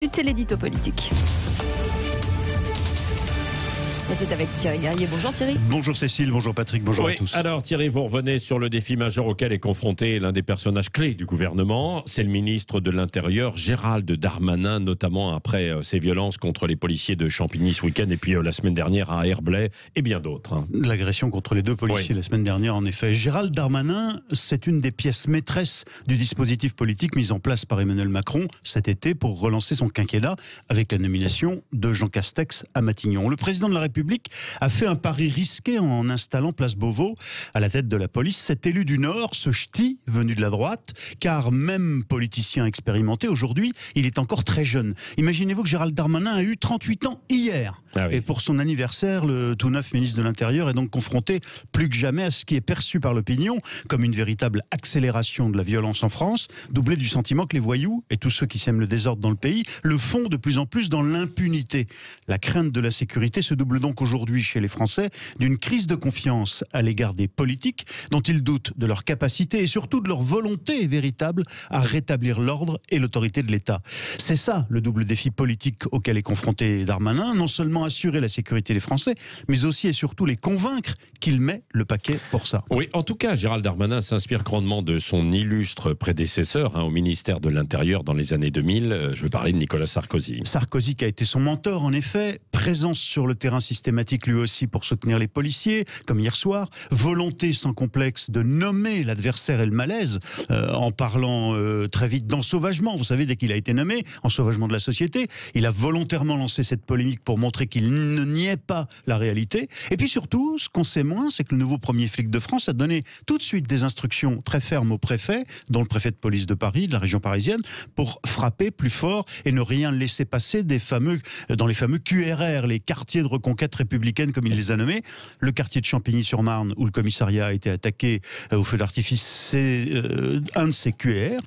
C'est l'édito politique. Et c'est avec Thierry Garrier. Bonjour Thierry. Bonjour Cécile, bonjour Patrick, bonjour à tous. Alors Thierry, vous revenez sur le défi majeur auquel est confronté l'un des personnages clés du gouvernement. C'est le ministre de l'Intérieur, Gérald Darmanin, notamment après ces violences contre les policiers de Champigny ce week-end et puis la semaine dernière à Herblay et bien d'autres. L'agression contre les deux policiers la semaine dernière, en effet. Gérald Darmanin, c'est une des pièces maîtresses du dispositif politique mis en place par Emmanuel Macron cet été pour relancer son quinquennat avec la nomination de Jean Castex à Matignon. Le président de la République a fait un pari risqué en installant Place Beauvau à la tête de la police. Cet élu du Nord, ce ch'ti venu de la droite, car même politicien expérimenté, aujourd'hui, il est encore très jeune. Imaginez-vous que Gérald Darmanin a eu 38 ans hier. Et pour son anniversaire, le tout neuf ministre de l'Intérieur est donc confronté plus que jamais à ce qui est perçu par l'opinion comme une véritable accélération de la violence en France, doublée du sentiment que les voyous et tous ceux qui sèment le désordre dans le pays le font de plus en plus dans l'impunité. La crainte de la sécurité se double donc aujourd'hui chez les Français d'une crise de confiance à l'égard des politiques dont ils doutent de leur capacité et surtout de leur volonté véritable à rétablir l'ordre et l'autorité de l'État. C'est ça le double défi politique auquel est confronté Darmanin, non seulement assurer la sécurité des Français, mais aussi et surtout les convaincre qu'il met le paquet pour ça. Oui, en tout cas, Gérald Darmanin s'inspire grandement de son illustre prédécesseur au ministère de l'Intérieur dans les années 2000. Je veux parler de Nicolas Sarkozy. Sarkozy qui a été son mentor, en effet, présence sur le terrain systématique lui aussi pour soutenir les policiers, comme hier soir, volonté sans complexe de nommer l'adversaire et le malaise, en parlant très vite d'ensauvagement. Vous savez, dès qu'il a été nommé, ensauvagement de la société, il a volontairement lancé cette polémique pour montrer qu'il ne niait pas la réalité. Et puis surtout, ce qu'on sait moins, c'est que le nouveau premier flic de France a donné tout de suite des instructions très fermes au préfet, dont le préfet de police de Paris, de la région parisienne, pour frapper plus fort et ne rien laisser passer dans les fameux QRR, les quartiers de reconquête républicaine, comme il les a nommés. Le quartier de Champigny-sur-Marne, où le commissariat a été attaqué au feu d'artifice, c'est un de ces QRR.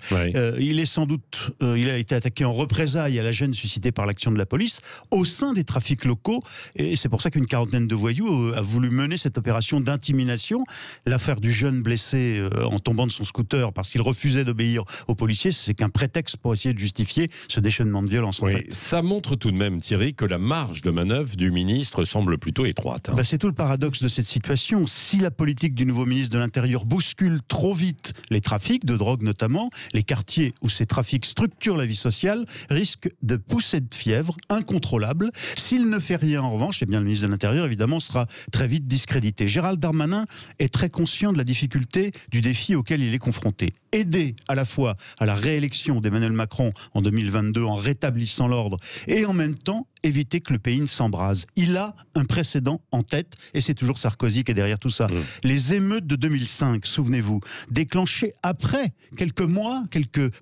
Il a été attaqué en représailles à la gêne suscitée par l'action de la police au sein des trafics locaux, et c'est pour ça qu'une quarantaine de voyous a voulu mener cette opération d'intimidation. L'affaire du jeune blessé en tombant de son scooter parce qu'il refusait d'obéir aux policiers, c'est qu'un prétexte pour essayer de justifier ce déchaînement de violence. Ça montre tout de même, Thierry, que la marge de manœuvre du ministre semble plutôt étroite. C'est tout le paradoxe de cette situation. Si la politique du nouveau ministre de l'Intérieur bouscule trop vite les trafics, de drogue notamment, les quartiers où ces trafics structurent la vie sociale risquent de pousser de fièvre incontrôlable. S'il ne fait rien en revanche, le ministre de l'Intérieur évidemment sera très vite discrédité. Gérald Darmanin est très conscient de la difficulté du défi auquel il est confronté. Aider à la fois à la réélection d'Emmanuel Macron en 2022 en rétablissant l'ordre et en même temps éviter que le pays ne s'embrase. Il a un précédent en tête et c'est toujours Sarkozy qui est derrière tout ça. Les émeutes de 2005, souvenez-vous, déclenchées après,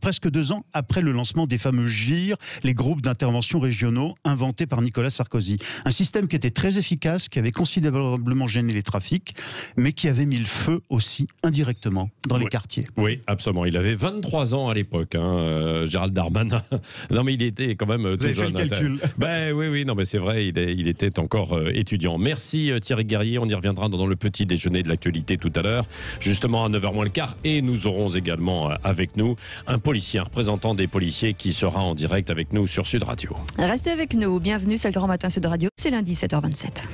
presque 2 ans après le lancement des fameux GIR, les groupes d'intervention régionaux inventés par Nicolas Sarkozy. Un système qui était très efficace, qui avait considérablement gêné les trafics, mais qui avait mis le feu aussi indirectement dans les quartiers. Oui, absolument. Il avait 23 ans à l'époque, Gérald Darmanin. Non mais il était quand même tout jeune. Vous avez fait le calcul. Oui, non mais c'est vrai, il était encore étudiant. Merci Thierry Garrier, on y reviendra dans le petit déjeuner de l'actualité tout à l'heure, justement à 9h moins le quart, et nous aurons également avec nous un policier, un représentant des policiers qui sera en direct avec nous sur Sud Radio. Restez avec nous, bienvenue, c'est le Grand Matin Sud Radio, c'est lundi 7h27.